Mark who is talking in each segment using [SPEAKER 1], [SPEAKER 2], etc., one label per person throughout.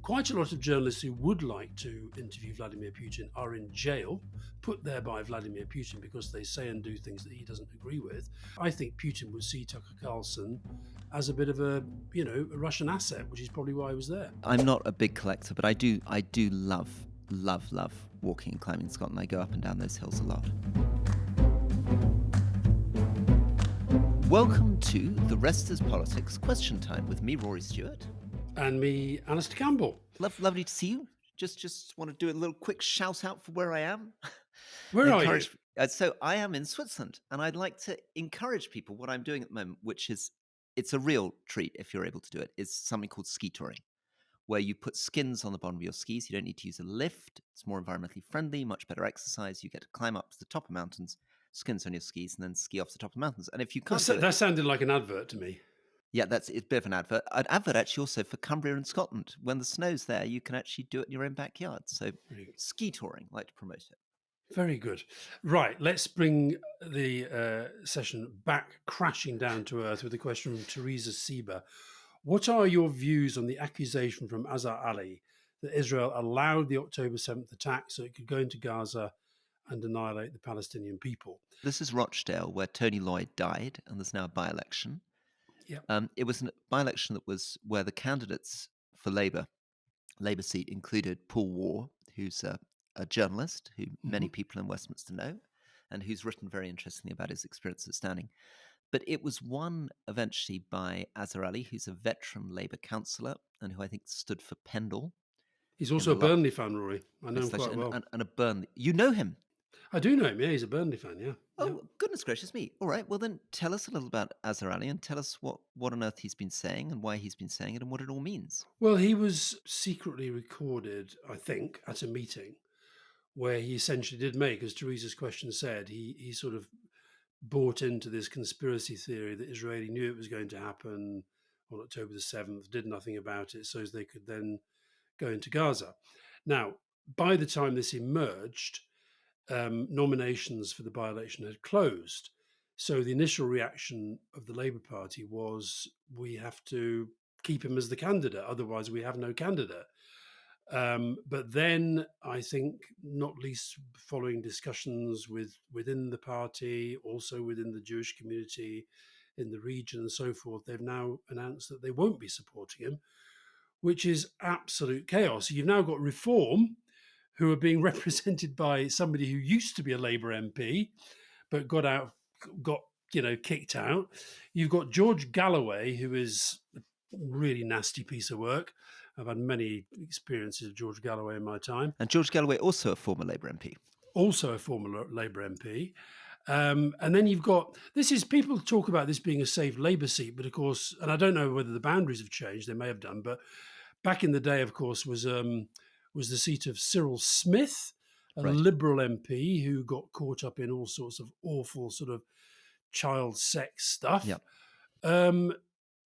[SPEAKER 1] quite a lot of journalists who would like to interview Vladimir Putin are in jail, put there by Vladimir Putin because they say and do things that he doesn't agree with. I think Putin would see Tucker Carlson as a bit of a Russian asset, which is probably why he was there.
[SPEAKER 2] I'm not a big collector, but I do love walking and climbing Scotland. I go up and down those hills a lot. Welcome to The Rest is Politics Question Time with me, Rory Stewart.
[SPEAKER 1] And me, Alastair Campbell.
[SPEAKER 2] Lovely to see you. Just want to do a little quick shout out for where I am.
[SPEAKER 1] Where are you?
[SPEAKER 2] So I am in Switzerland, and I'd like to encourage people. What I'm doing at the moment, which is, it's a real treat if you're able to do it, is something called ski touring, where you put skins on the bottom of your skis. You don't need to use a lift. It's more environmentally friendly, much better exercise. You get to climb up to the top of mountains, skins on your skis, and then ski off the top of the mountains. And if you can't
[SPEAKER 1] that sounded like an advert to me.
[SPEAKER 2] Yeah, it's a bit of an advert. An advert actually also for Cumbria and Scotland. When the snow's there, you can actually do it in your own backyard. So ski touring, I'd like to promote it.
[SPEAKER 1] Very good. Right, let's bring the session back crashing down to earth with a question from Teresa Sieber. What are your views on the accusation from Azhar Ali that Israel allowed the October 7th attack so it could go into Gaza and annihilate the Palestinian people?
[SPEAKER 2] This is Rochdale, where Tony Lloyd died, and there's now a by-election.
[SPEAKER 1] Yeah.
[SPEAKER 2] It was a by-election that was where the candidates for Labour seat included Paul Waugh, who's a journalist who many people in Westminster know, and who's written very interestingly about his experiences standing. But it was won eventually by Azhar Ali, who's a veteran Labour councillor and who I think stood for Pendle.
[SPEAKER 1] He's also a Burnley fan, Rory. I know him quite well.
[SPEAKER 2] And a Burnley. You know him?
[SPEAKER 1] I do know him, yeah. He's a Burnley fan, yeah.
[SPEAKER 2] Oh,
[SPEAKER 1] yeah.
[SPEAKER 2] Goodness gracious me. All right, well then tell us a little about Azhar Ali and tell us what on earth he's been saying and why he's been saying it and what it all means.
[SPEAKER 1] Well, he was secretly recorded, I think, at a meeting where he essentially did make, as Teresa's question said, he sort of bought into this conspiracy theory that Israeli knew it was going to happen on October the 7th, did nothing about it so as they could then go into Gaza. Now, by the time this emerged, nominations for the by-election had closed. So the initial reaction of the Labour Party was, we have to keep him as the candidate, otherwise we have no candidate. But then I think, not least following discussions within the party, also within the Jewish community in the region and so forth, they've now announced that they won't be supporting him, which is absolute chaos. You've now got Reform, who are being represented by somebody who used to be a Labour MP, but got kicked out. You've got George Galloway, who is a really nasty piece of work. I've had many experiences of George Galloway in my time.
[SPEAKER 2] And George Galloway, also a former Labour MP.
[SPEAKER 1] Also a former Labour MP. And then you've got, people talk about this being a safe Labour seat, but of course, and I don't know whether the boundaries have changed, they may have done, but back in the day, of course, was the seat of Cyril Smith, a Liberal MP who got caught up in all sorts of awful sort of child sex stuff.
[SPEAKER 2] Yep.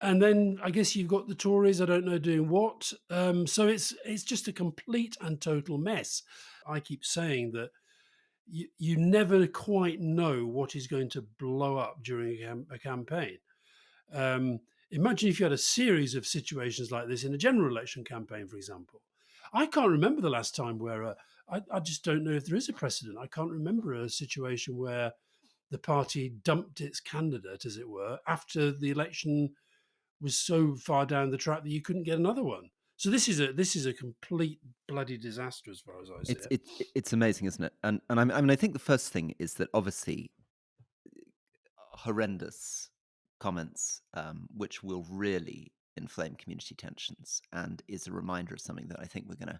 [SPEAKER 1] And then I guess you've got the Tories, I don't know doing what. So it's just a complete and total mess. I keep saying that you never quite know what is going to blow up during a campaign. Imagine if you had a series of situations like this in a general election campaign, for example. I can't remember the last time where I just don't know if there is a precedent. I can't remember a situation where the party dumped its candidate, as it were, after the election was so far down the track that you couldn't get another one. So this is a complete bloody disaster as far as I see it.
[SPEAKER 2] It's amazing, isn't it? And I think the first thing is that obviously horrendous comments, which will really inflame community tensions, and is a reminder of something that I think we're going to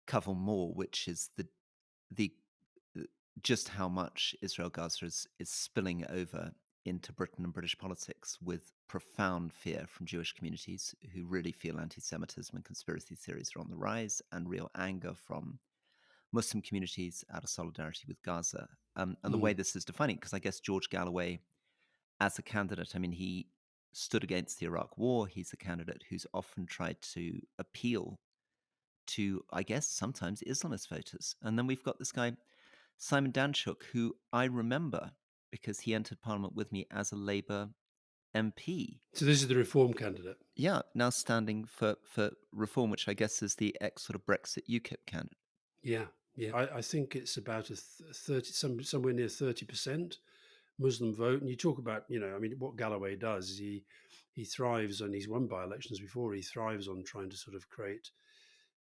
[SPEAKER 2] cover more, which is the just how much Israel-Gaza is spilling over into Britain and British politics, with profound fear from Jewish communities who really feel anti-Semitism and conspiracy theories are on the rise, and real anger from Muslim communities out of solidarity with Gaza. And the way this is defining, because I guess George Galloway, as a candidate, I mean, he stood against the Iraq War. He's a candidate who's often tried to appeal to, I guess, sometimes Islamist voters. And then we've got this guy, Simon Danczuk, who I remember because he entered Parliament with me as a Labour MP.
[SPEAKER 1] So this is the Reform candidate.
[SPEAKER 2] Yeah, now standing for Reform, which I guess is the ex sort of Brexit UKIP candidate.
[SPEAKER 1] Yeah, yeah. I think it's about a 30, somewhere near 30% Muslim vote. And you talk about, I mean, what Galloway does is he thrives on. He's won by elections before. He thrives on trying to sort of create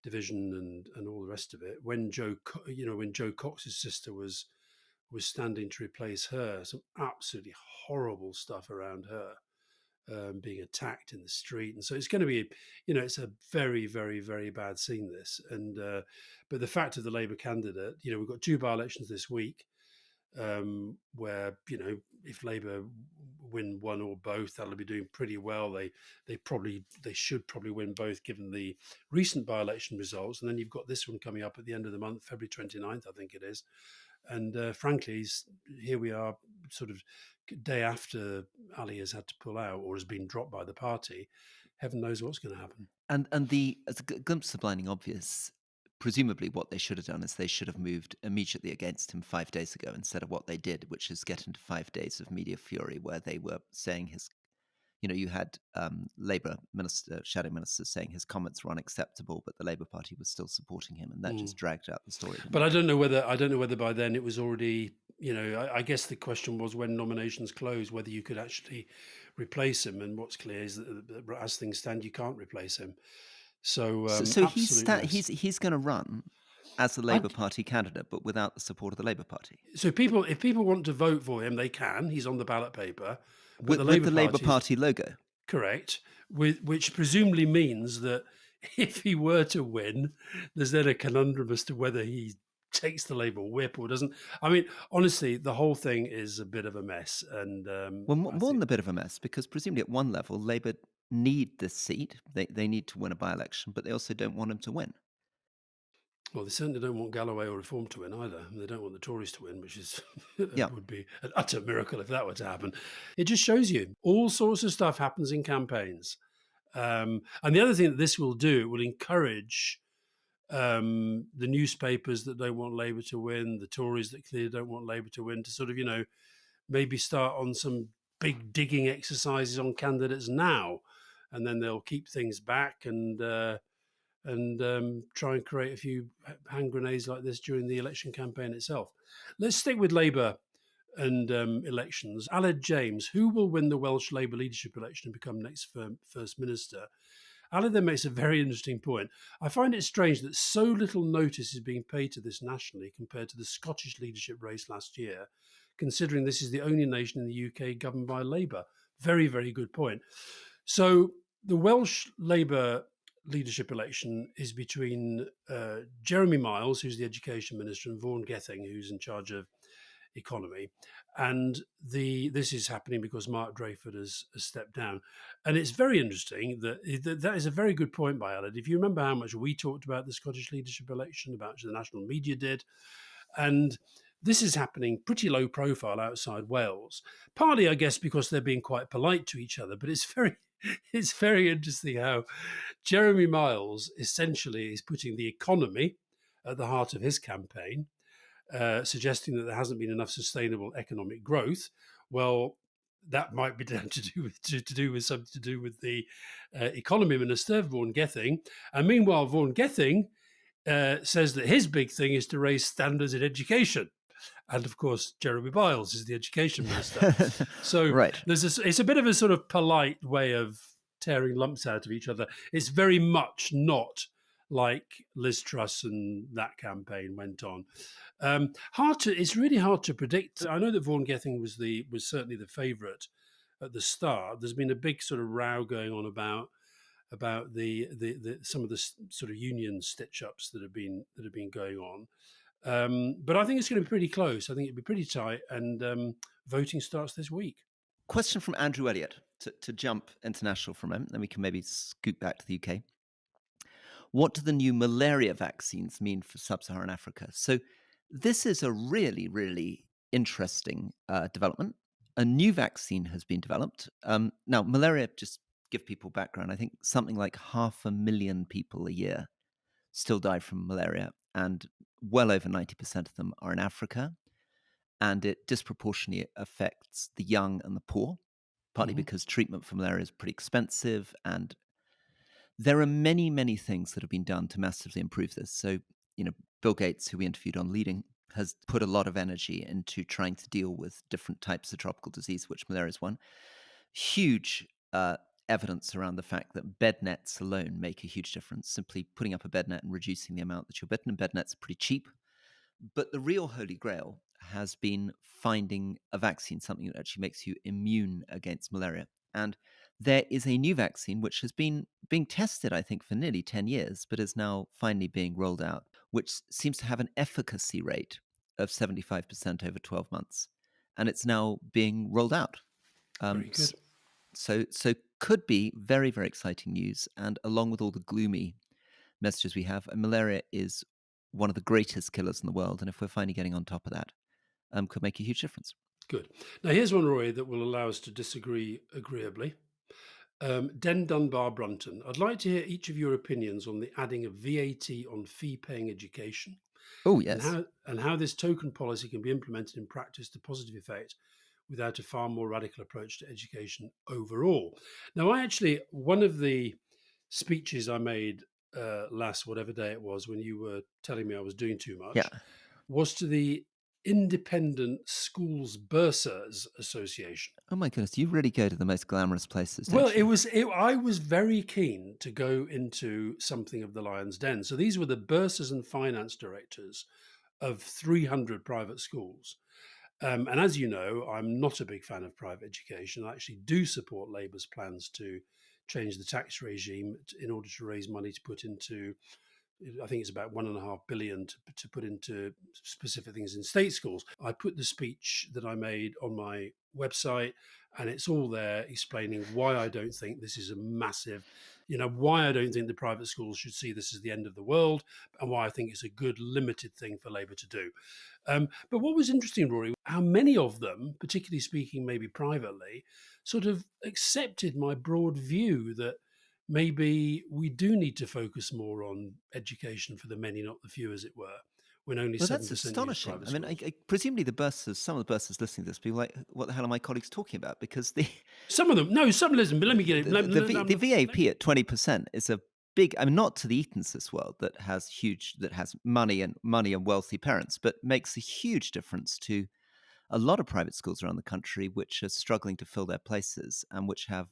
[SPEAKER 1] division and all the rest of it. When when Joe Cox's sister was standing to replace her, some absolutely horrible stuff around her, being attacked in the street, and so it's going to be, it's a very, very, very bad scene. This, and but the fact of the Labour candidate, we've got two by-elections this week, where if Labour win one or both, that'll be doing pretty well. They should probably win both given the recent by-election results, and then you've got this one coming up at the end of the month, February 29th, I think it is. And frankly, here we are, sort of day after Ali has had to pull out or has been dropped by the party. Heaven knows what's going to happen.
[SPEAKER 2] And the as a glimpse of blinding obvious, presumably what they should have done is they should have moved immediately against him 5 days ago instead of what they did, which is get into 5 days of media fury where they were saying his, you had Labour shadow ministers saying his comments were unacceptable, but the Labour Party was still supporting him, and that just dragged out the story.
[SPEAKER 1] But I don't know whether by then it was already, I guess the question was when nominations close, whether you could actually replace him. And what's clear is that as things stand, you can't replace him. So,
[SPEAKER 2] So
[SPEAKER 1] absolute mess.
[SPEAKER 2] he's going to run as the Labour Party candidate, but without the support of the Labour Party.
[SPEAKER 1] So if people want to vote for him, they can. He's on the ballot paper.
[SPEAKER 2] With the Labour Party logo.
[SPEAKER 1] Correct. Which presumably means that if he were to win, there's then a conundrum as to whether he takes the Labour whip or doesn't. I mean, honestly, the whole thing is a bit of a mess. And
[SPEAKER 2] well, more than a bit of a mess, because presumably at one level, Labour need this seat. They need to win a by-election, but they also don't want him to win.
[SPEAKER 1] Well, they certainly don't want Galloway or Reform to win either. And they don't want the Tories to win, which is would be an utter miracle if that were to happen. It just shows you all sorts of stuff happens in campaigns. And the other thing that this will do, it will encourage the newspapers that don't want Labour to win, the Tories that clearly don't want Labour to win, to sort of, maybe start on some big digging exercises on candidates now. And then they'll keep things back and try and create a few hand grenades like this during the election campaign itself. Let's stick with Labour and elections. Aled James, who will win the Welsh Labour leadership election and become next First Minister? Aled then makes a very interesting point. I find it strange that so little notice is being paid to this nationally compared to the Scottish leadership race last year, considering this is the only nation in the UK governed by Labour. Very, very good point. So the Welsh Labour leadership election is between Jeremy Miles, who's the Education Minister, and Vaughan Gething, who's in charge of economy. And this is happening because Mark Drayford has stepped down. And it's very interesting that is a very good point by Aled. If you remember how much we talked about the Scottish leadership election, about the national media did, and this is happening pretty low profile outside Wales, partly, I guess, because they're being quite polite to each other, but it's very interesting how Jeremy Miles essentially is putting the economy at the heart of his campaign, suggesting that there hasn't been enough sustainable economic growth. Well, that might be down to do with something to do with the economy minister, Vaughan Gething. And meanwhile, Vaughan Gething says that his big thing is to raise standards in education. And of course, Jeremy Miles is the education minister. So
[SPEAKER 2] right.
[SPEAKER 1] It's a bit of a sort of polite way of tearing lumps out of each other. It's very much not like Liz Truss and that campaign went on. It's really hard to predict. I know that Vaughan Gething was certainly the favourite at the start. There's been a big sort of row going on about the some of the sort of union stitch-ups that have been going on. But I think it's going to be pretty close. I think it'll be pretty tight, and voting starts this week.
[SPEAKER 2] Question from Andrew Elliott, to jump international for a moment, then we can maybe scoot back to the UK. What do the new malaria vaccines mean for sub-Saharan Africa? So this is a really, really interesting development. A new vaccine has been developed. Now, malaria, just give people background, I think something like 500,000 people a year still die from malaria, and well over 90% of them are in Africa, and it disproportionately affects the young and the poor. partly
[SPEAKER 1] Hmm.
[SPEAKER 2] because treatment for malaria is pretty expensive, and there are many, many things that have been done to massively improve this. So, you know, Bill Gates, who we interviewed on Leading, has put a lot of energy into trying to deal with different types of tropical disease, which malaria is one. Huge evidence around the fact that bed nets alone make a huge difference. Simply putting up a bed net and reducing the amount that you're bitten, and bed nets are pretty cheap. But the real holy grail has been finding a vaccine, something that actually makes you immune against malaria. And there is a new vaccine which has been being tested, I think, for nearly 10 years, but is now finally being rolled out, which seems to have an efficacy rate of 75% over 12 months. And it's now being rolled out. Um,
[SPEAKER 1] Very
[SPEAKER 2] s-
[SPEAKER 1] good.
[SPEAKER 2] so could be very, very exciting news. And along with all the gloomy messages we have, and malaria is one of the greatest killers in the world. And if we're finally getting on top of that, could make a huge difference.
[SPEAKER 1] Good. Now, here's one, Roy, that will allow us to disagree agreeably. Den Dunbar Brunton. I'd like to hear each of your opinions on the adding of VAT on fee-paying education,
[SPEAKER 2] Oh,
[SPEAKER 1] and
[SPEAKER 2] yes.
[SPEAKER 1] how this token policy can be implemented in practice to positive effect without a far more radical approach to education overall. Now, one of the speeches I made last whatever day it was when you were telling me I was doing too
[SPEAKER 2] Yeah.
[SPEAKER 1] much was to the Independent Schools Bursars Association.
[SPEAKER 2] Oh, my goodness. You really go to the most glamorous places,
[SPEAKER 1] Well,
[SPEAKER 2] don't you?
[SPEAKER 1] I was very keen to go into something of the lion's den. So these were the bursars and finance directors of 300 private schools. And as you know, I'm not a big fan of private education. I actually do support Labour's plans to change the tax regime in order to raise money to put into, I think it's about 1.5 billion to put into specific things in state schools. I put the speech that I made on my website, and it's all there explaining why I don't think this is a massive, why I don't think the private schools should see this as the end of the world, and why I think it's a good limited thing for Labour to do. But what was interesting, Rory, how many of them, particularly speaking maybe privately, sort of accepted my broad view that maybe we do need to focus more on education for the many, not the few, as it were, when only
[SPEAKER 2] Well, that's
[SPEAKER 1] 7% use
[SPEAKER 2] astonishing.
[SPEAKER 1] private
[SPEAKER 2] I mean,
[SPEAKER 1] schools.
[SPEAKER 2] presumably some of the bursars listening to this, be like, what the hell are my colleagues talking about? Because the
[SPEAKER 1] Some of them, no, some listen, but let me get it.
[SPEAKER 2] the VAP at 20% is a big, I mean, not to the Eaton's world that has money and wealthy parents, but makes a huge difference to a lot of private schools around the country which are struggling to fill their places and which have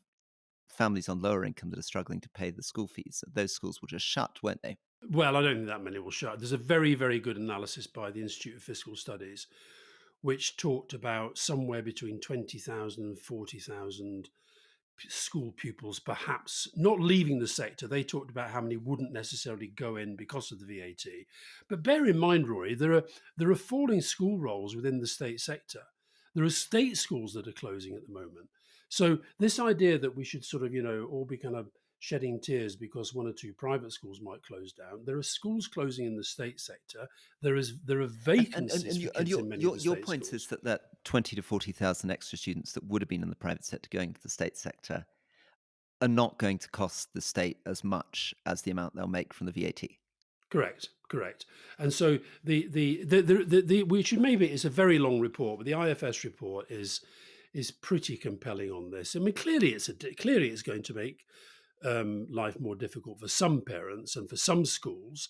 [SPEAKER 2] families on lower income that are struggling to pay the school fees. Those schools will just shut, won't they?
[SPEAKER 1] Well, I don't think that many will shut. There's a very, very good analysis by the Institute of Fiscal Studies, which talked about somewhere between 20,000 and 40,000 school pupils perhaps not leaving the sector. They talked about how many wouldn't necessarily go in because of the VAT. But bear in mind, Rory, there are falling school rolls within the state sector. There are state schools that are closing at the moment. So this idea that we should sort of, all be kind of shedding tears because one or two private schools might close down. There are schools closing in the state sector. There are vacancies for
[SPEAKER 2] And
[SPEAKER 1] kids in many of the
[SPEAKER 2] your
[SPEAKER 1] state
[SPEAKER 2] point is
[SPEAKER 1] schools.
[SPEAKER 2] that 20 to 40,000 extra students that would have been in the private sector going to the state sector are not going to cost the state as much as the amount they'll make from the VAT.
[SPEAKER 1] Correct, correct. And so the we should maybe it's a very long report, but the IFS report is pretty compelling on this. I mean, clearly it's going to make life more difficult for some parents and for some schools.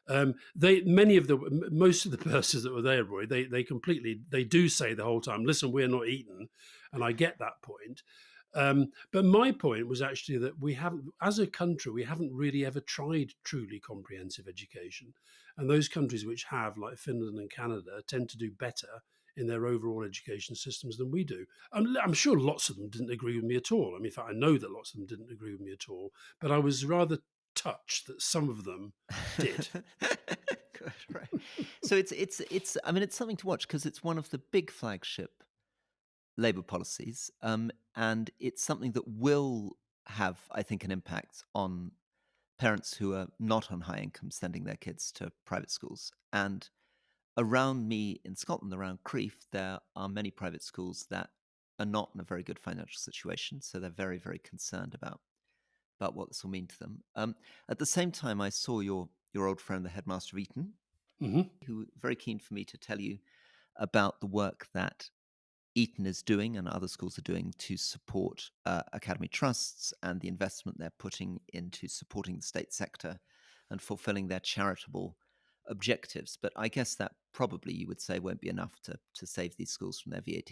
[SPEAKER 1] Most of the persons that were there, Roy, they do say the whole time, listen, we're not eaten, and I get that point. But my point was actually that as a country, we haven't really ever tried truly comprehensive education. And those countries which have, like Finland and Canada, tend to do better in their overall education systems than we do. I'm sure lots of them didn't agree with me at all. I mean, in fact, I know that lots of them didn't agree with me at all, but I was rather touched that some of them did.
[SPEAKER 2] Good, right. So it's I mean it's something to watch because it's one of the big flagship Labour policies, and it's something that will have, I think, an impact on parents who are not on high income sending their kids to private schools. And around me in Scotland, around Crieff, there are many private schools that are not in a very good financial situation, so they're very, very concerned about what this will mean to them. At the same time, I saw your old friend, the headmaster of Eton,
[SPEAKER 1] Hmm.
[SPEAKER 2] who very keen for me to tell you about the work that Eton is doing and other schools are doing to support academy trusts and the investment they're putting into supporting the state sector and fulfilling their charitable objectives. But I guess that probably you would say won't be enough to save these schools from their VAT.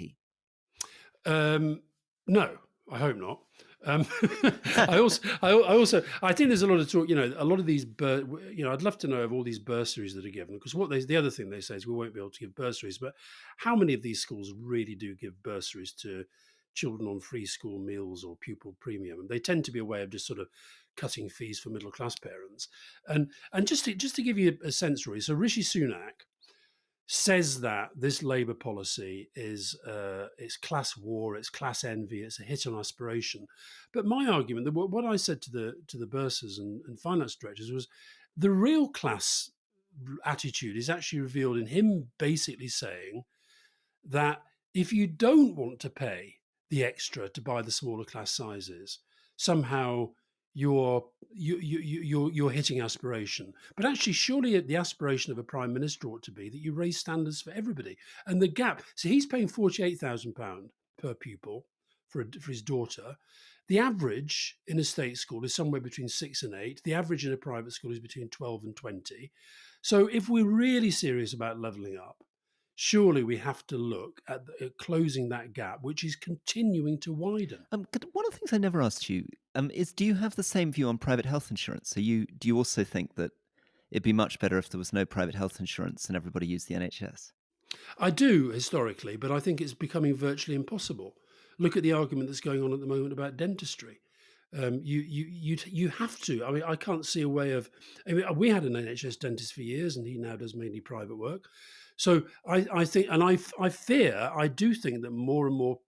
[SPEAKER 1] No, I hope not. I think there's a lot of talk. A lot of these. I'd love to know of all these bursaries that are given, because the other thing they say is we won't be able to give bursaries. But how many of these schools really do give bursaries to children on free school meals or pupil premium? And they tend to be a way of just sort of cutting fees for middle class parents. And just to give you a sense, Rory. So Rishi Sunak says that this Labour policy is it's class war, it's class envy, it's a hit on aspiration. But my argument, what I said to the bursars and finance directors was, the real class attitude is actually revealed in him basically saying that if you don't want to pay the extra to buy the smaller class sizes, somehow you're hitting aspiration. But actually, surely the aspiration of a prime minister ought to be that you raise standards for everybody. And the gap. So he's paying £48,000 per pupil for his daughter. The average in a state school is somewhere between 6 and 8. The average in a private school is between 12 and 20. So if we're really serious about levelling up, surely we have to look at closing that gap, which is continuing to widen.
[SPEAKER 2] One of the things I never asked you is, do you have the same view on private health insurance? So do you also think that it'd be much better if there was no private health insurance and everybody used the NHS?
[SPEAKER 1] I do, historically, but I think it's becoming virtually impossible. Look at the argument that's going on at the moment about dentistry. You have to. I mean, I can't see a way of. I mean, we had an NHS dentist for years, and he now does mainly private work. So I think, and I do think that more and more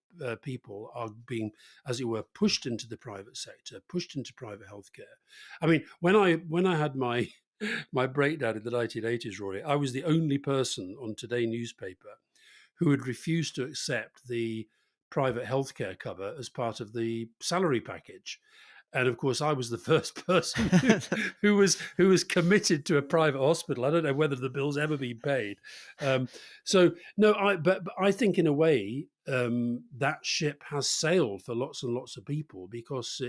[SPEAKER 1] people are being, as it were, pushed into the private sector, pushed into private healthcare. I mean, when I had my breakdown in the 1980s, Rory, I was the only person on Today newspaper who had refused to accept the private healthcare cover as part of the salary package. And of course, I was the first person who was committed to a private hospital. I don't know whether the bill's ever been paid. So no, but I think in a way that ship has sailed for lots and lots of people, because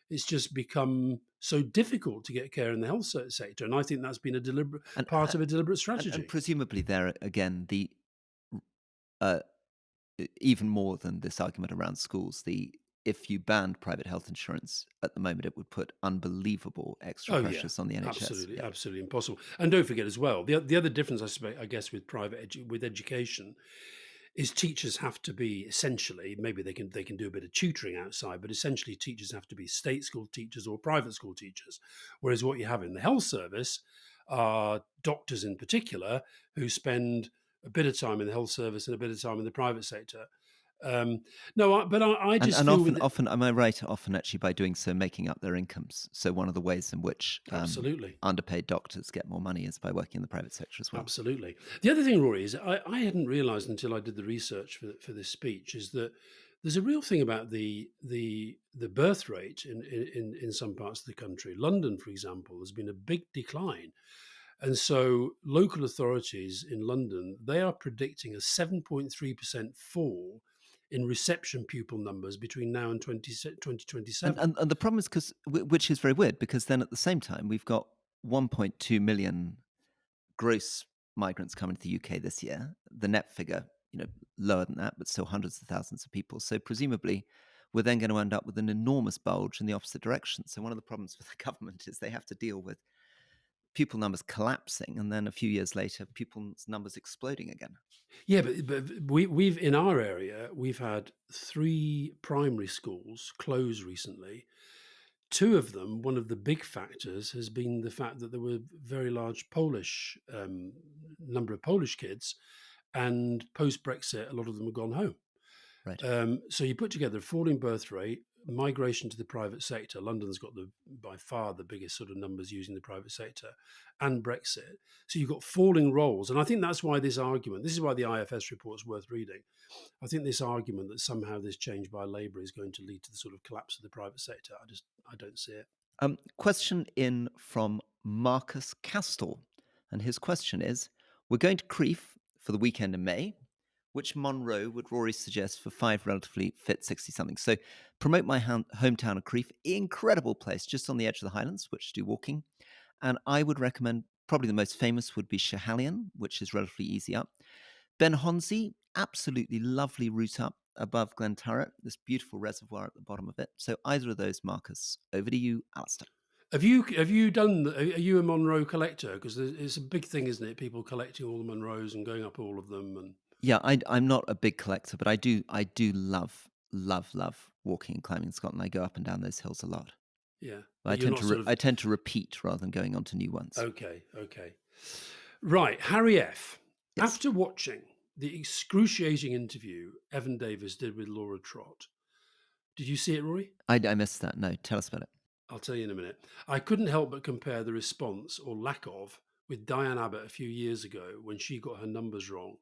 [SPEAKER 1] it's just become so difficult to get care in the health sector, and I think that's been a deliberate part of a deliberate strategy.
[SPEAKER 2] And presumably, there again, the even more than this argument around schools, if you banned private health insurance at the moment, it would put unbelievable extra pressures on the NHS.
[SPEAKER 1] Absolutely, absolutely impossible. And don't forget as well, the other difference, I guess, with with education, is teachers have to be essentially, maybe they can do a bit of tutoring outside, but essentially teachers have to be state school teachers or private school teachers. Whereas what you have in the health service are doctors in particular who spend a bit of time in the health service and a bit of time in the private sector. No, but I just
[SPEAKER 2] and
[SPEAKER 1] feel
[SPEAKER 2] often, am I right? Often, actually, by doing so, making up their incomes. So one of the ways in which
[SPEAKER 1] absolutely
[SPEAKER 2] underpaid doctors get more money is by working in the private sector as well.
[SPEAKER 1] Absolutely. The other thing, Rory, is I hadn't realised until I did the research for this speech, is that there's a real thing about the birth rate in some parts of the country. London, for example, has been a big decline. And so local authorities in London, they are predicting a 7.3% fall in reception pupil numbers between now and 2027.
[SPEAKER 2] And the problem is, which is very weird, because then at the same time, we've got 1.2 million gross migrants coming to the UK this year. The net figure, lower than that, but still hundreds of thousands of people. So presumably, we're then going to end up with an enormous bulge in the opposite direction. So one of the problems with the government is they have to deal with pupil numbers collapsing, and then a few years later, pupil numbers exploding again.
[SPEAKER 1] Yeah, but we've in our area, we've had 3 primary schools close recently. 2 of them, one of the big factors has been the fact that there were very large Polish number of Polish kids, and post Brexit, a lot of them have gone home.
[SPEAKER 2] Right.
[SPEAKER 1] So you put together a falling birth rate, migration to the private sector. London's got by far the biggest sort of numbers using the private sector, and Brexit. So you've got falling roles, and I think that's why this argument. This is why the IFS report is worth reading. I think this argument that somehow this change by Labour is going to lead to the sort of collapse of the private sector, I don't see it.
[SPEAKER 2] Question in from Marcus Castell, and his question is: we're going to Crieff for the weekend in May. Which Monroe would Rory suggest for 5 relatively fit 60-somethings? So promote my hometown of Crieff, incredible place, just on the edge of the Highlands, which do walking. And I would recommend, probably the most famous would be Schiehallion, which is relatively easy up. Ben Honsi, absolutely lovely route up above Glen Turret, this beautiful reservoir at the bottom of it. So either of those, Marcus. Over to you, Alastair.
[SPEAKER 1] Have you done? Are you a Monroe collector? Because it's a big thing, isn't it? People collecting all the Monroes and going up all of them. And
[SPEAKER 2] Yeah, I'm not a big collector, but I do love walking and climbing in Scotland. I go up and down those hills a lot.
[SPEAKER 1] yeah,
[SPEAKER 2] I
[SPEAKER 1] but you're
[SPEAKER 2] tend
[SPEAKER 1] not
[SPEAKER 2] to
[SPEAKER 1] sort of
[SPEAKER 2] I tend to repeat rather than going on to new ones.
[SPEAKER 1] okay. Right, Harry F.
[SPEAKER 2] Yes,
[SPEAKER 1] After watching the excruciating interview Evan Davis did with Laura Trott, did you see it, Rory?
[SPEAKER 2] I missed that. No, tell us about it.
[SPEAKER 1] I'll tell you in a minute. I couldn't help but compare the response, or lack of, with Diane Abbott a few years ago when she got her numbers wrong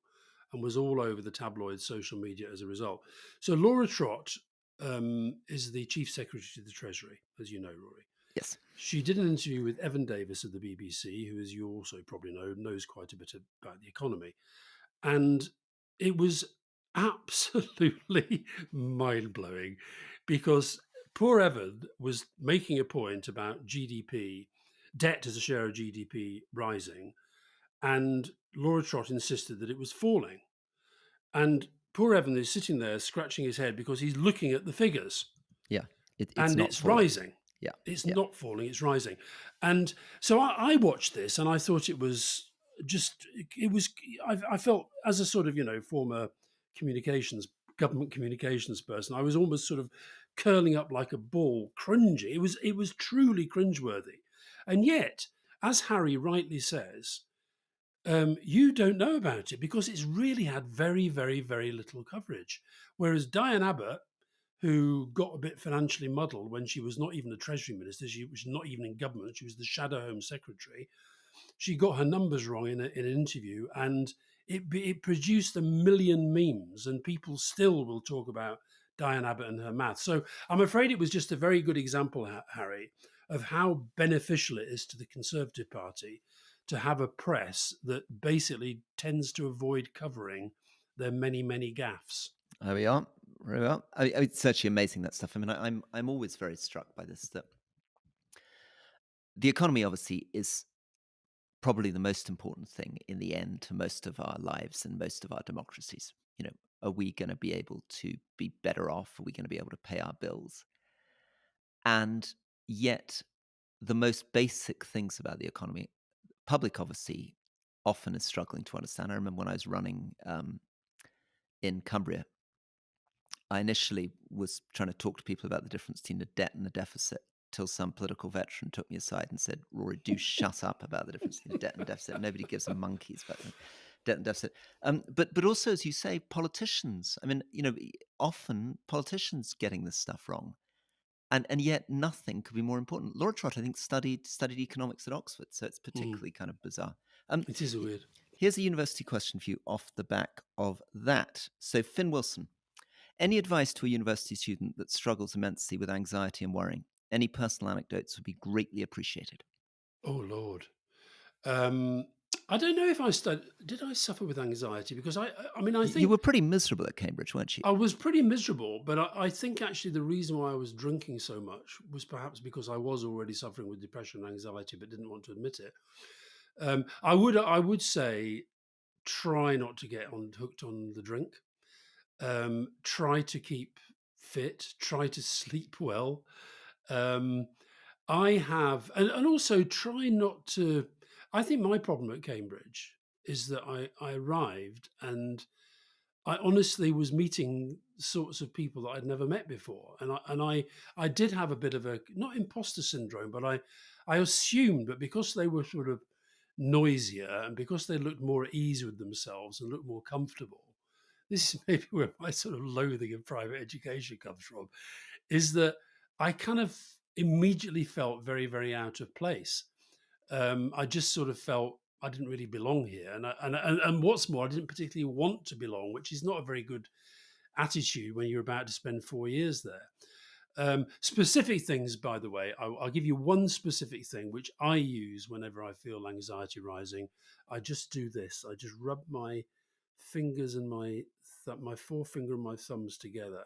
[SPEAKER 1] and was all over the tabloid social media as a result. So Laura Trott is the Chief Secretary to the Treasury, as you know, Rory.
[SPEAKER 2] Yes.
[SPEAKER 1] She did an interview with Evan Davis of the BBC, who, as you also probably know, knows quite a bit about the economy. And it was absolutely mind blowing because poor Evan was making a point about GDP, debt as a share of GDP rising, and Laura Trott insisted that it was falling. And poor Evan is sitting there scratching his head because he's looking at the figures
[SPEAKER 2] Yeah. It's
[SPEAKER 1] and
[SPEAKER 2] not
[SPEAKER 1] it's
[SPEAKER 2] falling.
[SPEAKER 1] rising.
[SPEAKER 2] Yeah.
[SPEAKER 1] It's
[SPEAKER 2] Yeah.
[SPEAKER 1] not falling, it's rising. And so I watched this and I thought it was just, it was, I felt as a sort of, former communications, government communications person, I was almost sort of curling up like a ball, cringing. It was truly cringeworthy. And yet, as Harry rightly says, you don't know about it because it's really had very, very, very little coverage. Whereas Diane Abbott, who got a bit financially muddled when she was not even a Treasury Minister, she was not even in government, she was the Shadow Home Secretary. She got her numbers wrong in an interview, and it produced a million memes, and people still will talk about Diane Abbott and her math. So I'm afraid it was just a very good example, Harry, of how beneficial it is to the Conservative Party to have a press that basically tends to avoid covering their many, many gaffes.
[SPEAKER 2] There we are. Very well. It's actually amazing, that stuff. I mean, I'm always very struck by this, that the economy obviously is probably the most important thing in the end to most of our lives and most of our democracies. Are we going to be able to be better off? Are we going to be able to pay our bills? And yet, the most basic things about the economy, public obviously often is struggling to understand. I remember when I was running in Cumbria, I initially was trying to talk to people about the difference between the debt and the deficit, till some political veteran took me aside and said, "Rory, do shut up about the difference between debt and deficit. Nobody gives a monkeys about the debt and deficit." But also, as you say, politicians. I mean, often politicians getting this stuff wrong, and yet nothing could be more important. Laura Trott, I think, studied economics at Oxford, so it's
[SPEAKER 1] Mm,
[SPEAKER 2] particularly kind of bizarre. Um,
[SPEAKER 1] it is weird.
[SPEAKER 2] Here's a university question for you off the back of that. So, Finn Wilson, any advice to a university student that struggles immensely with anxiety and worrying? Any personal anecdotes would be greatly appreciated.
[SPEAKER 1] Oh Lord. Um, I don't know if did I suffer with anxiety because I mean I
[SPEAKER 2] You
[SPEAKER 1] think
[SPEAKER 2] were pretty miserable at Cambridge, weren't you?
[SPEAKER 1] I was pretty miserable, but I think actually the reason why I was drinking so much was perhaps because I was already suffering with depression and anxiety, but didn't want to admit it. I would say try not to get hooked on the drink. Try to keep fit. Try to sleep well. Um, I have, and also try not to. I think my problem at Cambridge is that I arrived and I honestly was meeting sorts of people that I'd never met before, and I did have a bit of a not imposter syndrome, but I assumed that because they were sort of noisier and because they looked more at ease with themselves and looked more comfortable. This is maybe where my sort of loathing of private education comes from, is that I kind of immediately felt very, very out of place. I just sort of felt I didn't really belong here, and what's more, I didn't particularly want to belong, which is not a very good attitude when you're about to spend 4 years there. Specific things, by the way, I'll give you one specific thing which I use whenever I feel anxiety rising. I just do this. I just rub my fingers and my my forefinger and my thumbs together,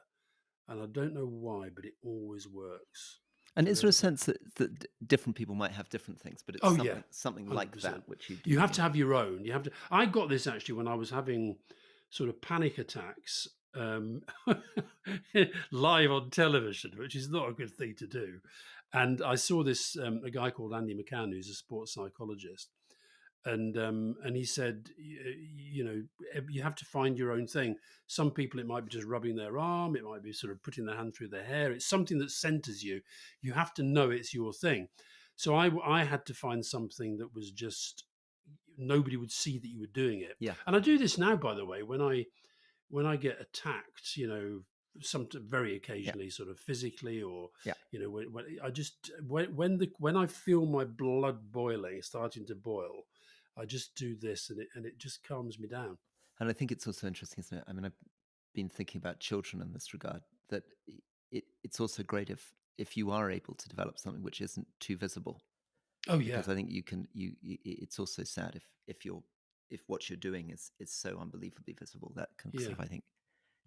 [SPEAKER 1] and I don't know why, but it always works.
[SPEAKER 2] And
[SPEAKER 1] So
[SPEAKER 2] is there
[SPEAKER 1] there
[SPEAKER 2] a
[SPEAKER 1] we go.
[SPEAKER 2] sense that different people might have different things, but it's
[SPEAKER 1] Oh yeah,
[SPEAKER 2] something like that
[SPEAKER 1] 100%.
[SPEAKER 2] which you do?
[SPEAKER 1] You have to have your own. You have to. I got this actually when I was having sort of panic attacks live on television, which is not a good thing to do. And I saw this a guy called Andy McCann, who's a sports psychologist, and he said, you know, you have to find your own thing. Some people it might be just rubbing their arm, it might be sort of putting their hand through their hair. It's something that centers you. You have to know it's your thing. So I had to find something that was just nobody would see that you were doing it.
[SPEAKER 2] Yeah,
[SPEAKER 1] And I do this now, by the way, when I get attacked, you know, some very
[SPEAKER 2] yeah,
[SPEAKER 1] occasionally, sort of physically, or
[SPEAKER 2] yeah.
[SPEAKER 1] you know, when I just when I feel my blood boiling, starting to boil, I just do this, and it just calms me down.
[SPEAKER 2] And I think it's also interesting, isn't it? I mean, I've been thinking about children in this regard. That it's also great if you are able to develop something which isn't too visible,
[SPEAKER 1] Oh yeah,
[SPEAKER 2] because I think you can. It's also sad if what you're doing is so unbelievably visible that can sort
[SPEAKER 1] yeah,
[SPEAKER 2] of, I think,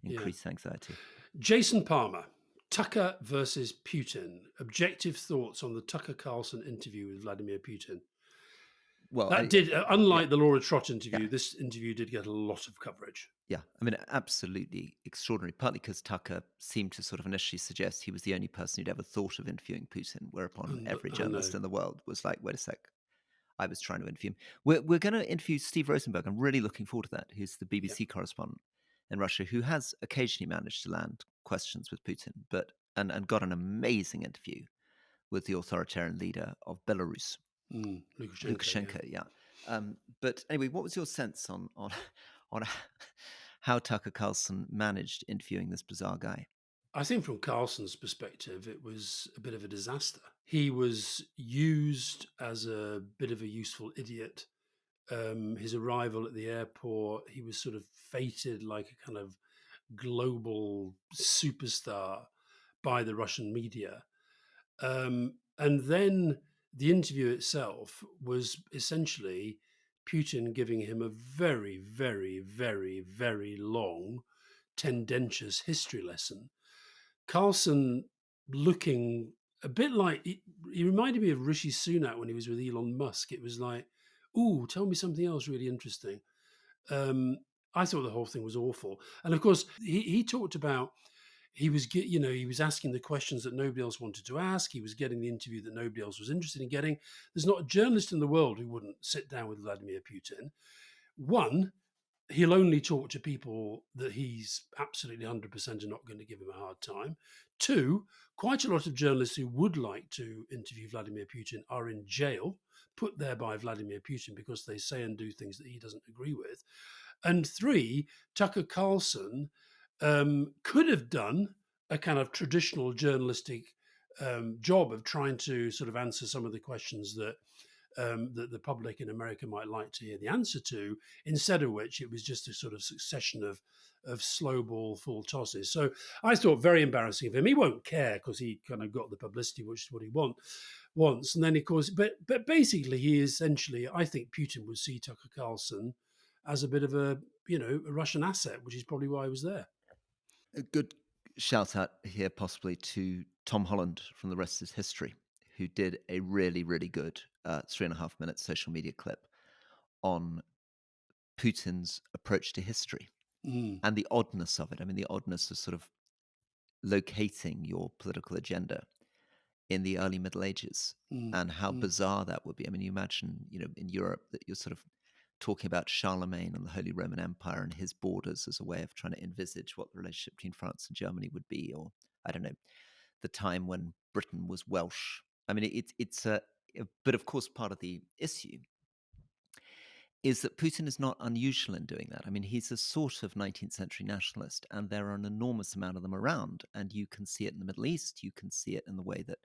[SPEAKER 1] yeah.
[SPEAKER 2] increase anxiety.
[SPEAKER 1] Jason Palmer, Tucker versus Putin. Objective thoughts on the Tucker Carlson interview with Vladimir Putin.
[SPEAKER 2] Well,
[SPEAKER 1] That did,
[SPEAKER 2] yeah,
[SPEAKER 1] unlike the Laura Trott
[SPEAKER 2] yeah.
[SPEAKER 1] interview, this interview did get a lot of coverage.
[SPEAKER 2] Yeah, I mean, absolutely extraordinary. Partly because Tucker seemed to sort of initially suggest he was the only person who'd ever thought of interviewing Putin, whereupon
[SPEAKER 1] And
[SPEAKER 2] every
[SPEAKER 1] I know,
[SPEAKER 2] journalist in the world was like, "Wait a sec, I was trying to interview him." We're going to interview Steve Rosenberg. I'm really looking forward to that. Who's the
[SPEAKER 1] yeah.
[SPEAKER 2] BBC correspondent in Russia, who has occasionally managed to land questions with Putin, but and got an amazing interview with the authoritarian leader of Belarus,
[SPEAKER 1] Lukashenko, yeah.
[SPEAKER 2] Lukashenko. Yeah. But anyway, what was your sense on on how Tucker Carlson managed interviewing this bizarre guy?
[SPEAKER 1] I think from Carlson's perspective, it was a bit of a disaster. He was used as a bit of a useful idiot. His arrival at the airport, he was sort of fated like a kind of global superstar by the Russian media. And then the interview itself was essentially Putin giving him a very, very, very, very long, tendentious history lesson. Carlson looking a bit like he reminded me of Rishi Sunak when he was with Elon Musk. It was like, "Ooh, tell me something else really interesting." Um, I thought the whole thing was awful, and of course, he talked about he was asking the questions that nobody else wanted to ask. He was getting the interview that nobody else was interested in getting. There's not a journalist in the world who wouldn't sit down with Vladimir Putin. One, he'll only talk to people that he's absolutely 100% are not going to give him a hard time. Two, quite a lot of journalists who would like to interview Vladimir Putin are in jail, put there by Vladimir Putin because they say and do things that he doesn't agree with. And three, Tucker Carlson could have done a kind of traditional journalistic job of trying to sort of answer some of the questions that the public in America might like to hear the answer to, instead of which it was just a sort of succession of slow ball full tosses. So I thought very embarrassing of him. He won't care because he kind of got the publicity, which is what he wants. And then of course, but basically he essentially, I think Putin would see Tucker Carlson as a bit of a Russian asset, which is probably why he was there.
[SPEAKER 2] A good shout out here, possibly to Tom Holland from The Rest is History, who did a really, really good 3.5 minute social media clip on Putin's approach to history
[SPEAKER 1] Mm,
[SPEAKER 2] and the oddness of it. I mean, the oddness of sort of locating your political agenda in the early Middle Ages
[SPEAKER 1] mm,
[SPEAKER 2] and how
[SPEAKER 1] mm,
[SPEAKER 2] bizarre that would be. I mean, you imagine, in Europe that you're sort of talking about Charlemagne and the Holy Roman Empire and his borders as a way of trying to envisage what the relationship between France and Germany would be, or I don't know, the time when Britain was Welsh. I mean, but of course, part of the issue is that Putin is not unusual in doing that. I mean, he's a sort of 19th century nationalist, and there are an enormous amount of them around. And you can see it in the Middle East. You can see it in the way that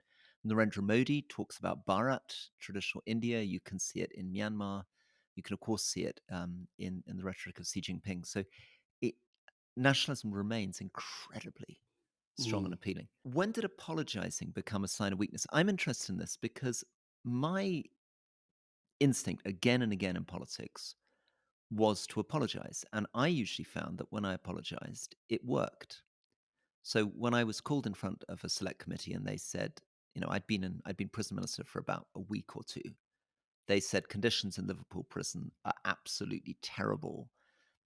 [SPEAKER 2] Narendra Modi talks about Bharat, traditional India. You can see it in Myanmar. You can, of course, see it in the rhetoric of Xi Jinping. So it, nationalism remains incredibly strong and
[SPEAKER 1] mm,
[SPEAKER 2] appealing. When did apologizing become a sign of weakness? I'm interested in this because my instinct, again and again in politics, was to apologize. And I usually found that when I apologized, it worked. So when I was called in front of a select committee and they said, I'd been prison minister for about a week or two. They said conditions in Liverpool prison are absolutely terrible.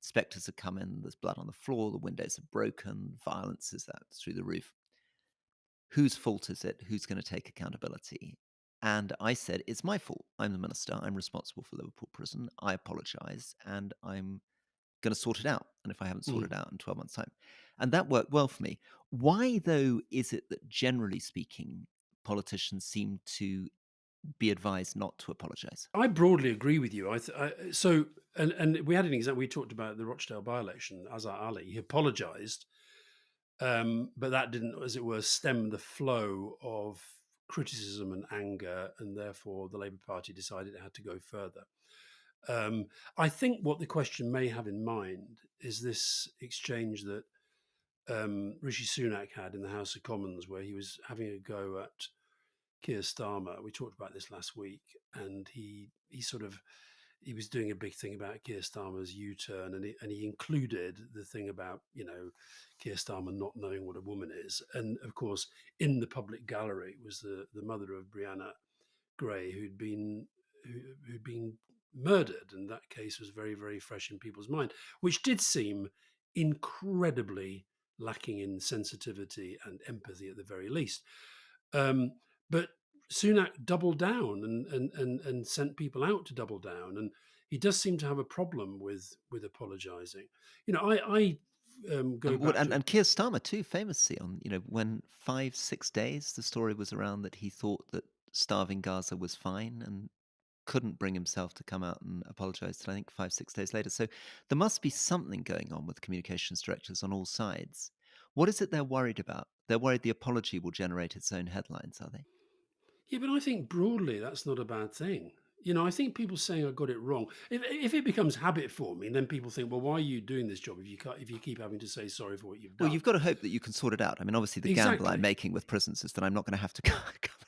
[SPEAKER 2] Spectres have come in, there's blood on the floor, the windows are broken, violence is out through the roof. Whose fault is it? Who's going to take accountability? And I said, it's my fault. I'm the minister. I'm responsible for Liverpool prison. I apologize and I'm going to sort it out. And if I haven't sorted
[SPEAKER 1] Mm.
[SPEAKER 2] it out in 12 months' time. And that worked well for me. Why, though, is it that generally speaking, politicians seem to be advised not to apologize?
[SPEAKER 1] I broadly agree with you. And we had an example. We talked about the Rochdale by-election. Azhar Ali, he apologised, but that didn't, as it were, stem the flow of criticism and anger, and therefore the Labour Party decided it had to go further. I think what the question may have in mind is this exchange that Rishi Sunak had in the House of Commons, where he was having a go at Keir Starmer. We talked about this last week, and he was doing a big thing about Keir Starmer's U-turn, and he included the thing about Keir Starmer not knowing what a woman is, and of course in the public gallery was the mother of Brianna Gray who'd been murdered, and that case was very, very fresh in people's mind, which did seem incredibly lacking in sensitivity and empathy at the very least. Um, but Sunak doubled down and sent people out to double down, and he does seem to have a problem with apologising. I go back to
[SPEAKER 2] And Keir Starmer too, famously on, when 5, 6 days the story was around that he thought that starving Gaza was fine and couldn't bring himself to come out and apologize till I think 5, 6 days later. So there must be something going on with communications directors on all sides. What is it they're worried about? They're worried the apology will generate its own headlines, are they?
[SPEAKER 1] Yeah, but I think broadly that's not a bad thing. I think people saying I got it wrong. If it becomes habit forming, then people think, well, why are you doing this job if you keep having to say sorry for what you've
[SPEAKER 2] Well,
[SPEAKER 1] done?
[SPEAKER 2] you've got to hope that you can sort it out. I mean, obviously, the gamble I'm
[SPEAKER 1] Exactly.
[SPEAKER 2] making with prisons is that I'm not going to have to come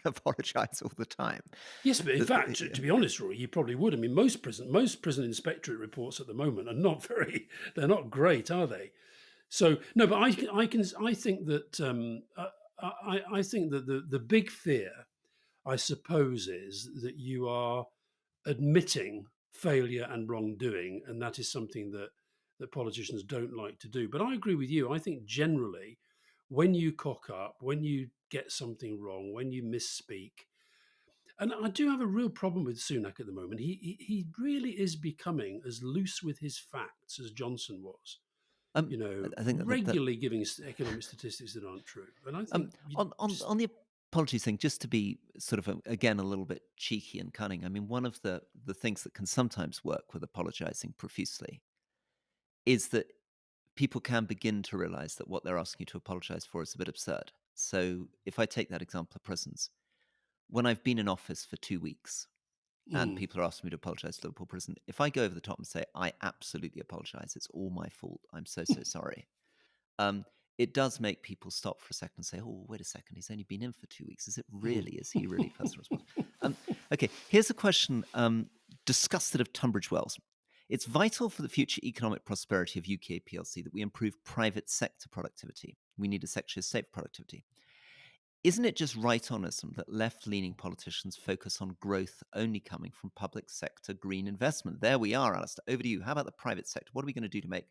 [SPEAKER 2] and apologize all the time.
[SPEAKER 1] Yes, but in fact, to,
[SPEAKER 2] Yeah.
[SPEAKER 1] to be honest, Rory, you probably would. I mean, most prison inspectorate reports at the moment are not very. They're not great, are they? So no, but I think that I think that the big fear, I suppose, is that you are admitting failure and wrongdoing, and that is something that politicians don't like to do. But I agree with you. I think generally, when you cock up, when you get something wrong, when you misspeak, and I do have a real problem with Sunak at the moment. He really is becoming as loose with his facts as Johnson was.
[SPEAKER 2] Um, I think that
[SPEAKER 1] Regularly giving economic statistics that aren't true. And I think you just
[SPEAKER 2] on the apologies thing, just to be sort of again a little bit cheeky and cunning. I mean, one of the things that can sometimes work with apologizing profusely is that people can begin to realize that what they're asking you to apologize for is a bit absurd. So, if I take that example of prisons, when I've been in office for 2 weeks and
[SPEAKER 1] mm,
[SPEAKER 2] people are asking me to apologize to Liverpool prison, if I go over the top and say, I absolutely apologize, it's all my fault, I'm so, so sorry, um, it does make people stop for a second and say, oh, wait a second, he's only been in for 2 weeks.
[SPEAKER 1] mm.
[SPEAKER 2] Is he really personally responsible? Okay, here's a question disgusted of Tunbridge Wells. It's vital for the future economic prosperity of UK PLC that we improve private sector productivity. We need a Secretary of State for productivity. Isn't it just right honism that left leaning politicians focus on growth only coming from public sector green investment? There we are, Alastair. Over to you. How about the private sector? What are we going to do to make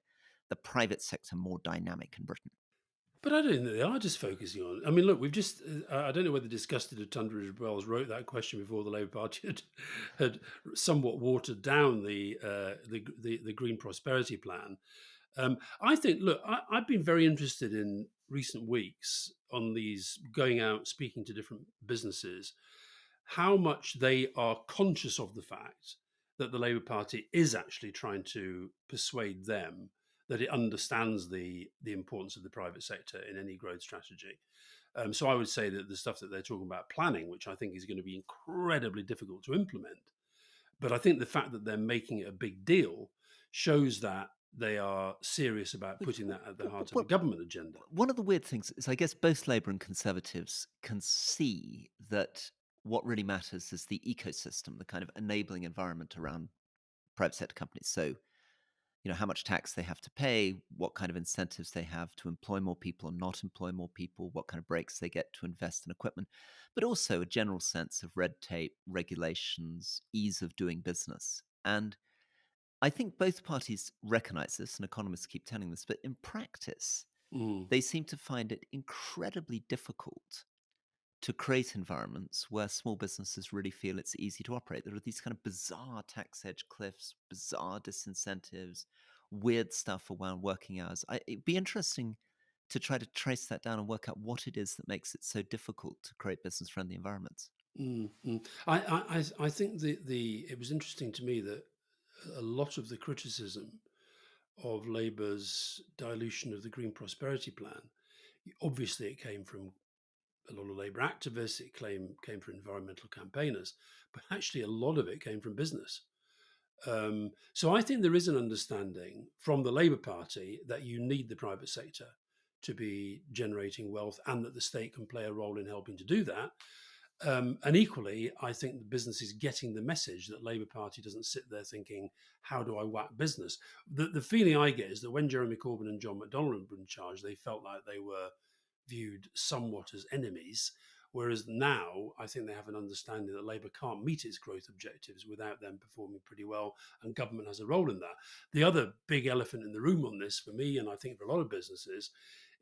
[SPEAKER 2] the private sector more dynamic in Britain?
[SPEAKER 1] But I don't think they are just focusing on. I mean, look, we've just. I don't know whether Disgusted of Tunbridge Wells wrote that question before the Labour Party had somewhat watered down the Green Prosperity Plan. I think. Look, I've been very interested in recent weeks on these going out speaking to different businesses, how much they are conscious of the fact that the Labour Party is actually trying to persuade them that it understands the importance of the private sector in any growth strategy. So I would say that the stuff that they're talking about planning, which I think is going to be incredibly difficult to implement, but I think the fact that they're making it a big deal shows that they are serious about putting that at the heart of the
[SPEAKER 2] Well,
[SPEAKER 1] government agenda.
[SPEAKER 2] one of the weird things is I guess both Labour and Conservatives can see that what really matters is the ecosystem, the kind of enabling environment around private sector companies. So how much tax they have to pay, what kind of incentives they have to employ more people or not employ more people, what kind of breaks they get to invest in equipment, but also a general sense of red tape, regulations, ease of doing business. And I think both parties recognize this, and economists keep telling this, but in practice,
[SPEAKER 1] Mm,
[SPEAKER 2] they seem to find it incredibly difficult to create environments where small businesses really feel it's easy to operate. There are these kind of bizarre tax edge cliffs, bizarre disincentives, weird stuff around working hours. It'd be interesting to try to trace that down and work out what it is that makes it so difficult to create business friendly environments.
[SPEAKER 1] mm, mm. I think the it was interesting to me that a lot of the criticism of Labour's dilution of the Green Prosperity Plan, obviously it came from a lot of Labour activists, came from environmental campaigners, but actually a lot of it came from business. So I think there is an understanding from the Labour Party that you need the private sector to be generating wealth and that the state can play a role in helping to do that. And equally, I think the business is getting the message that Labour Party doesn't sit there thinking, how do I whack business? The feeling I get is that when Jeremy Corbyn and John McDonnell were in charge, they felt like they were viewed somewhat as enemies. Whereas now, I think they have an understanding that Labour can't meet its growth objectives without them performing pretty well, and government has a role in that. The other big elephant in the room on this, for me, and I think for a lot of businesses,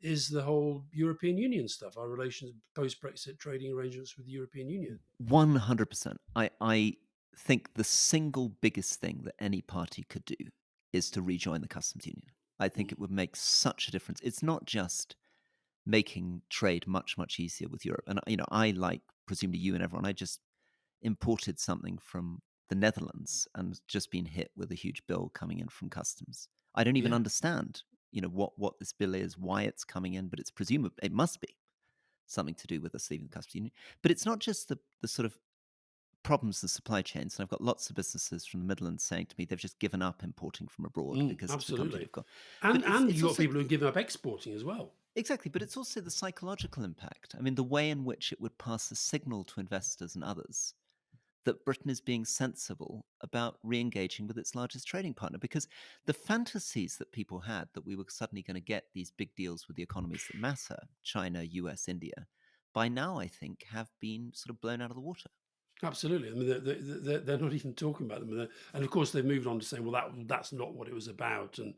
[SPEAKER 1] is the whole European Union stuff, our relations, post Brexit trading arrangements with the European Union.
[SPEAKER 2] 100%. I think the single biggest thing that any party could do is to rejoin the customs union. I think
[SPEAKER 1] Mm.
[SPEAKER 2] it would make such a difference. It's not just making trade much, much easier with Europe. And, I, like presumably you and everyone, I just imported something from the Netherlands and just been hit with a huge bill coming in from customs. I don't even
[SPEAKER 1] Yeah.
[SPEAKER 2] understand, what this bill is, why it's coming in, but it's presumably, it must be something to do with us leaving the customs union. But it's not just the sort of problems with supply chains. And I've got lots of businesses from the Midlands saying to me they've just given up importing from abroad because it's become too
[SPEAKER 1] Absolutely.
[SPEAKER 2] difficult. But
[SPEAKER 1] And
[SPEAKER 2] it's
[SPEAKER 1] you've got
[SPEAKER 2] also
[SPEAKER 1] people who give up exporting as well.
[SPEAKER 2] exactly, but it's also the psychological impact. I mean, the way in which it would pass a signal to investors and others that Britain is being sensible about re-engaging with its largest trading partner, because the fantasies that people had that we were suddenly going to get these big deals with the economies that matter, China, US, India, by now I think have been sort of blown out of the water.
[SPEAKER 1] Absolutely. I mean, they're not even talking about them. And of course, they've moved on to saying, well, that's not what it was about. And,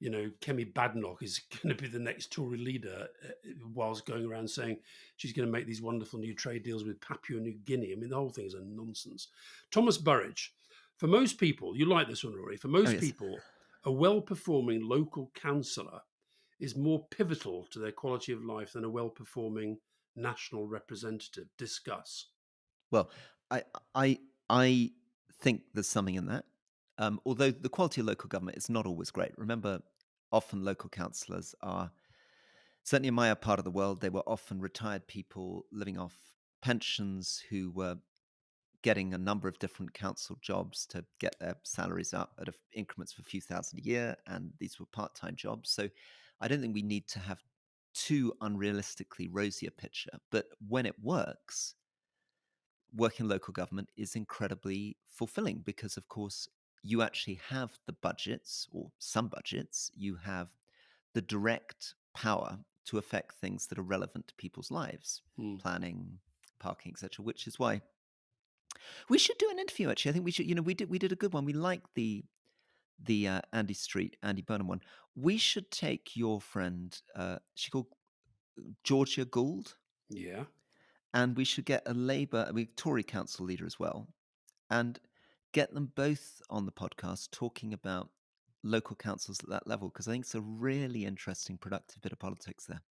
[SPEAKER 1] Kemi Badenoch is going to be the next Tory leader, whilst going around saying she's going to make these wonderful new trade deals with Papua New Guinea. I mean, the whole thing is a nonsense. Thomas Burridge, for most people, you like this one, Rory, for
[SPEAKER 2] Oh,
[SPEAKER 1] most
[SPEAKER 2] yes.
[SPEAKER 1] people, a well performing local councillor is more pivotal to their quality of life than a well performing national representative. Discuss.
[SPEAKER 2] Well, I I I think there's something in that. Although the quality of local government is not always great. Remember, often local councillors are certainly in my part of the world. They were often retired people living off pensions who were getting a number of different council jobs to get their salaries up at increments of a few thousand a year, and these were part-time jobs. So I don't think we need to have too unrealistically rosy a picture. But when it works, working in local government is incredibly fulfilling because, of course, you actually have the budgets or some budgets, you have the direct power to affect things that are relevant to people's lives,
[SPEAKER 1] Hmm.
[SPEAKER 2] planning, parking, etc. Which is why we should do an interview. Actually, I think we should. We did a good one. We like the Andy Burnham one. We should take your friend. She called Georgia Gould,
[SPEAKER 1] Yeah.
[SPEAKER 2] and we should get a Tory council leader as well, and get them both on the podcast talking about local councils at that level, because I think it's a really interesting, productive bit of politics there.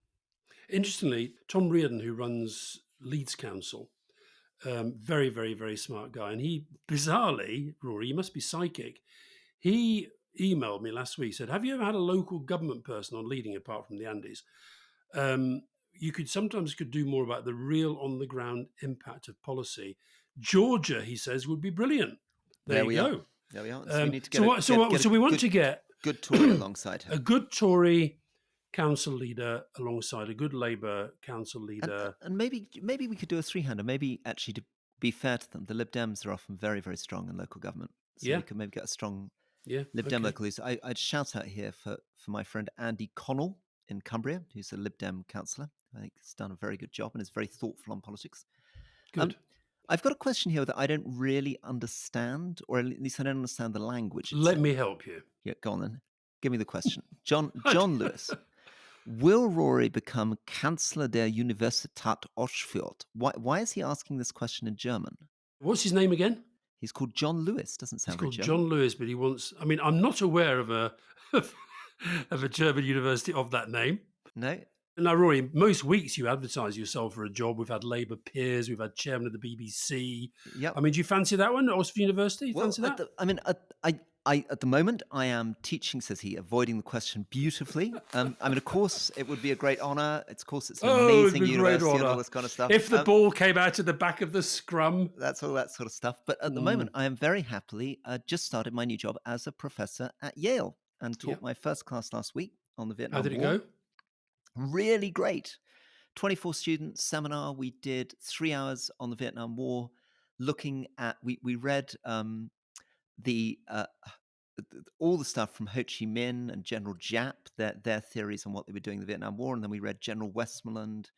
[SPEAKER 1] Interestingly, Tom Reardon, who runs Leeds Council, very, very, very smart guy. And he, bizarrely, Rory, you must be psychic. He emailed me last week, said, have you ever had a local government person on leading apart from the Andes? You could do more about the real on the ground impact of policy. Georgia, he says, would be brilliant. There
[SPEAKER 2] There
[SPEAKER 1] you
[SPEAKER 2] we are.
[SPEAKER 1] go.
[SPEAKER 2] There we are. So we need to
[SPEAKER 1] So what? So we want
[SPEAKER 2] good
[SPEAKER 1] to get
[SPEAKER 2] good Tory alongside her.
[SPEAKER 1] a good Tory council leader alongside a good Labour council
[SPEAKER 2] And
[SPEAKER 1] leader.
[SPEAKER 2] and maybe we could do a three-hander. Maybe actually to be fair to them, the Lib Dems are often very, very strong in local government. So
[SPEAKER 1] Yeah,
[SPEAKER 2] we could maybe get a strong
[SPEAKER 1] Yeah.
[SPEAKER 2] Lib Dem
[SPEAKER 1] Okay.
[SPEAKER 2] local news. I'd shout out here for my friend Andy Connell in Cumbria, who's a Lib Dem councillor. I think he's done a very good job and is very thoughtful on politics.
[SPEAKER 1] Good.
[SPEAKER 2] I've got a question here that I don't really understand, or at least I don't understand the language it's
[SPEAKER 1] Let
[SPEAKER 2] in.
[SPEAKER 1] me help you.
[SPEAKER 2] Yeah, go on then. Give me the question. John Lewis. Will Rory become Kanzler der Universität Oxford? Why is he asking this question in German?
[SPEAKER 1] What's his name again?
[SPEAKER 2] He's called John Lewis. Doesn't
[SPEAKER 1] He's
[SPEAKER 2] sound very
[SPEAKER 1] called
[SPEAKER 2] German.
[SPEAKER 1] John Lewis, but he wants. I mean, I'm not aware of a of a German university of that name.
[SPEAKER 2] No?
[SPEAKER 1] Now, Rory, most weeks you advertise yourself for a job. We've had Labour peers, we've had chairman of the BBC.
[SPEAKER 2] Yep.
[SPEAKER 1] I mean, do you fancy that one, Oxford University?
[SPEAKER 2] Well,
[SPEAKER 1] Fancy that?
[SPEAKER 2] at the moment, I am teaching, says he, avoiding the question beautifully. I mean, of course, it would be a great honour. It's an amazing university and all this kind of stuff.
[SPEAKER 1] If the ball came out at the back of the scrum.
[SPEAKER 2] That's all that sort of stuff. But at the moment, I am very happily just started my new job as a professor at Yale and taught my first class last week on the Vietnam War.
[SPEAKER 1] How did it go?
[SPEAKER 2] Really great. 24 students seminar. We did 3 hours on the Vietnam War, looking at, we read all the stuff from Ho Chi Minh and General Giap, their theories on what they were doing in the Vietnam War. And then we read General Westmoreland.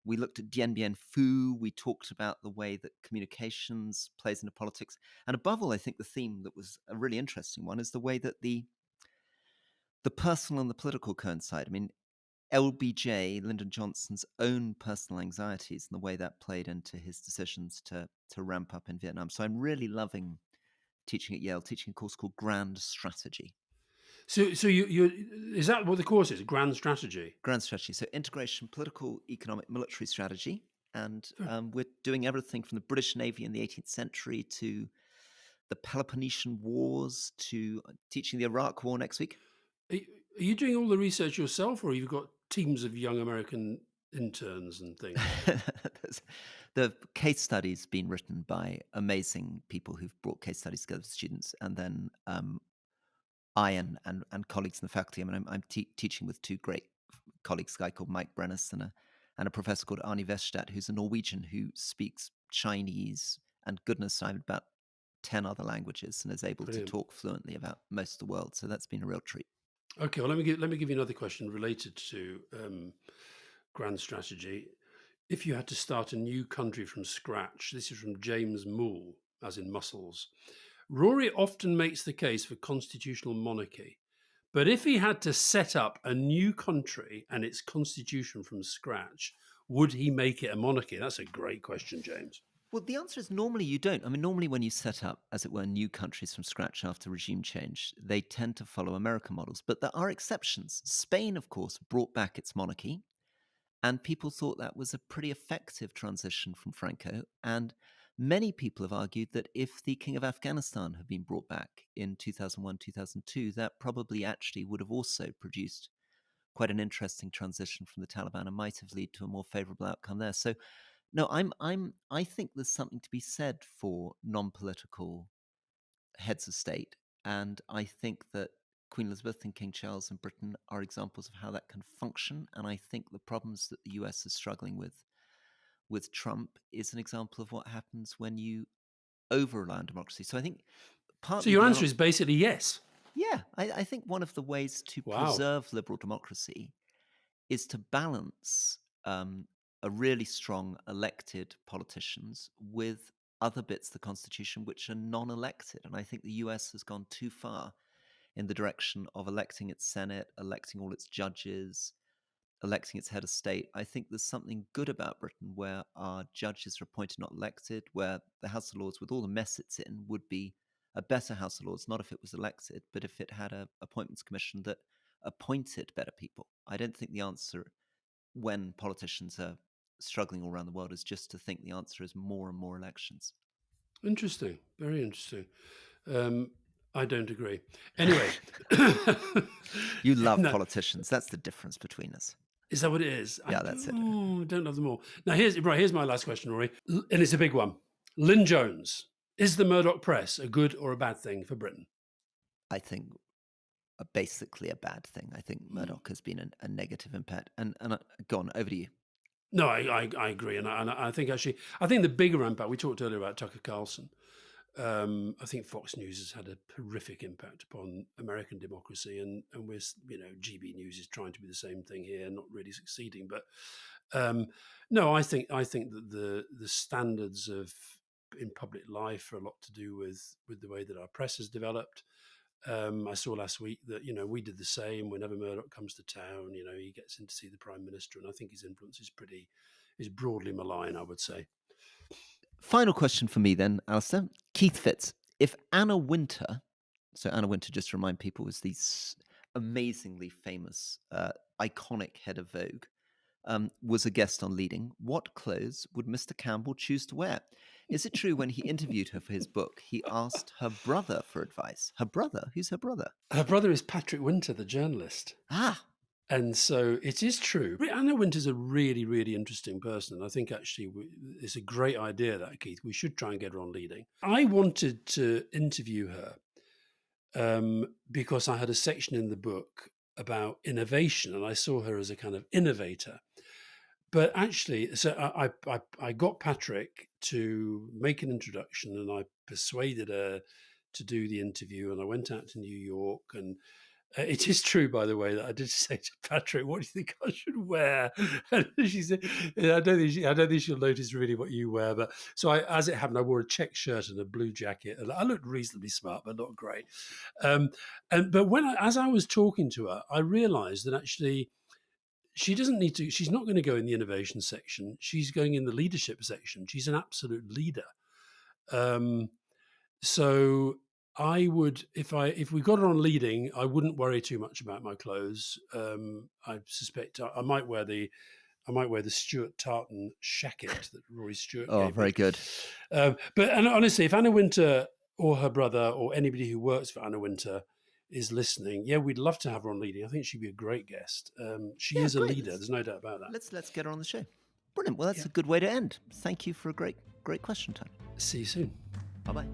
[SPEAKER 2] We looked at Dien Bien Phu. We talked about the way that communications plays into politics. And above all, I think the theme that was a really interesting one is the way that the personal and the political coincide. I mean, LBJ, Lyndon Johnson's own personal anxieties and the way that played into his decisions to ramp up in Vietnam. So I'm really loving teaching at Yale, teaching a course called Grand Strategy.
[SPEAKER 1] So you is that what the course is? Grand Strategy?
[SPEAKER 2] Grand Strategy. So integration, political, economic, military strategy. And we're doing everything from the British Navy in the 18th century to the Peloponnesian Wars to teaching the Iraq War next week.
[SPEAKER 1] Are you doing all the research yourself, or you've got teams of young American interns and things?
[SPEAKER 2] The case studies been written by amazing people who've brought case studies together for students, and then I and colleagues in the faculty. I mean, I'm teaching with two great colleagues, a guy called Mike Brennis and a professor called Arnie Vestad, who's a Norwegian who speaks Chinese and goodness knows about 10 other languages and is able to talk fluently about most of the world. So that's been a real treat.
[SPEAKER 1] Okay, well, let me give you another question related to Grand Strategy. If you had to start a new country from scratch, this is from James Moole, as in muscles. Rory often makes the case for constitutional monarchy, but if he had to set up a new country and its constitution from scratch, would he make it a monarchy? That's a great question, James.
[SPEAKER 2] Well, the answer is normally you don't. I mean, normally when you set up, as it were, new countries from scratch after regime change, they tend to follow American models. But there are exceptions. Spain, of course, brought back its monarchy, and people thought that was a pretty effective transition from Franco. And many people have argued that if the King of Afghanistan had been brought back in 2001, 2002, that probably actually would have also produced quite an interesting transition from the Taliban and might have led to a more favorable outcome there. So, no, I think there's something to be said for non-political heads of state, and I think that Queen Elizabeth and King Charles in Britain are examples of how that can function. And I think the problems that the US is struggling with Trump is an example of what happens when you over-rely on democracy. So I think partly.
[SPEAKER 1] So your answer is basically yes.
[SPEAKER 2] Yeah, I think one of the ways to preserve liberal democracy is to balance a really strong elected politicians with other bits of the Constitution which are non-elected. And I think the US has gone too far in the direction of electing its Senate, electing all its judges, electing its head of state. I think there's something good about Britain where our judges are appointed, not elected, where the House of Lords, with all the mess it's in, would be a better House of Lords, not if it was elected, but if it had an appointments commission that appointed better people. I don't think the answer when politicians are struggling all around the world is just to think the answer is more and more elections.
[SPEAKER 1] Interesting. Very interesting. I don't agree. Anyway.
[SPEAKER 2] You love politicians. That's the difference between us.
[SPEAKER 1] Is that what it is?
[SPEAKER 2] Yeah, that's it.
[SPEAKER 1] Don't love them all. Now, here's my last question, Rory. And it's a big one. Lynn Jones. Is the Murdoch press a good or a bad thing for Britain?
[SPEAKER 2] I think basically a bad thing. I think Murdoch has been a negative impact. And go on, over to you.
[SPEAKER 1] No, I agree. And I think actually, I think the bigger impact, we talked earlier about Tucker Carlson. I think Fox News has had a horrific impact upon American democracy, and we're, GB News is trying to be the same thing here, not really succeeding. But no, I think that the standards of in public life are a lot to do with the way that our press has developed. I saw last week that we did the same. Whenever Murdoch comes to town, he gets in to see the Prime Minister, and I think his influence is broadly malign, I would say.
[SPEAKER 2] Final question for me then, Alastair. Keith Fitz. If Anna Wintour, so Anna Wintour, just to remind people, was the amazingly famous, iconic head of Vogue, was a guest on Leading, what clothes would Mr. Campbell choose to wear? Is it true when he interviewed her for his book, he asked her brother for advice? Her brother? Who's her brother?
[SPEAKER 1] Her brother is Patrick Wintour, the journalist.
[SPEAKER 2] Ah,
[SPEAKER 1] And so it is true. Anna Wintour's a really, really interesting person. And I think actually it's a great idea that, Keith, we should try and get her on Leading. I wanted to interview her because I had a section in the book about innovation, and I saw her as a kind of innovator. But actually, so I got Patrick to make an introduction, and I persuaded her to do the interview, and I went out to New York. And it is true, by the way, that I did say to Patrick, "What do you think I should wear?" And she said, "I don't think she'll notice really what you wear." But so, as it happened, I wore a check shirt and a blue jacket, and I looked reasonably smart, but not great. But as I was talking to her, I realised that actually she doesn't need to. She's not going to go in the innovation section. She's going in the leadership section. She's an absolute leader. Um, so I would, if we got her on Leading, I wouldn't worry too much about my clothes. I suspect I might wear the Stuart Tartan shacket that Rory Stewart gave
[SPEAKER 2] very
[SPEAKER 1] me.
[SPEAKER 2] good.
[SPEAKER 1] And honestly, if Anna Wintour or her brother or anybody who works for Anna Wintour is listening, yeah, we'd love to have her on Leading. I think she'd be a great guest. She is a leader. There's no doubt about that.
[SPEAKER 2] Let's get her on the show. Brilliant. Well, that's a good way to end. Thank you for a great question time.
[SPEAKER 1] See you soon.
[SPEAKER 2] Bye-bye.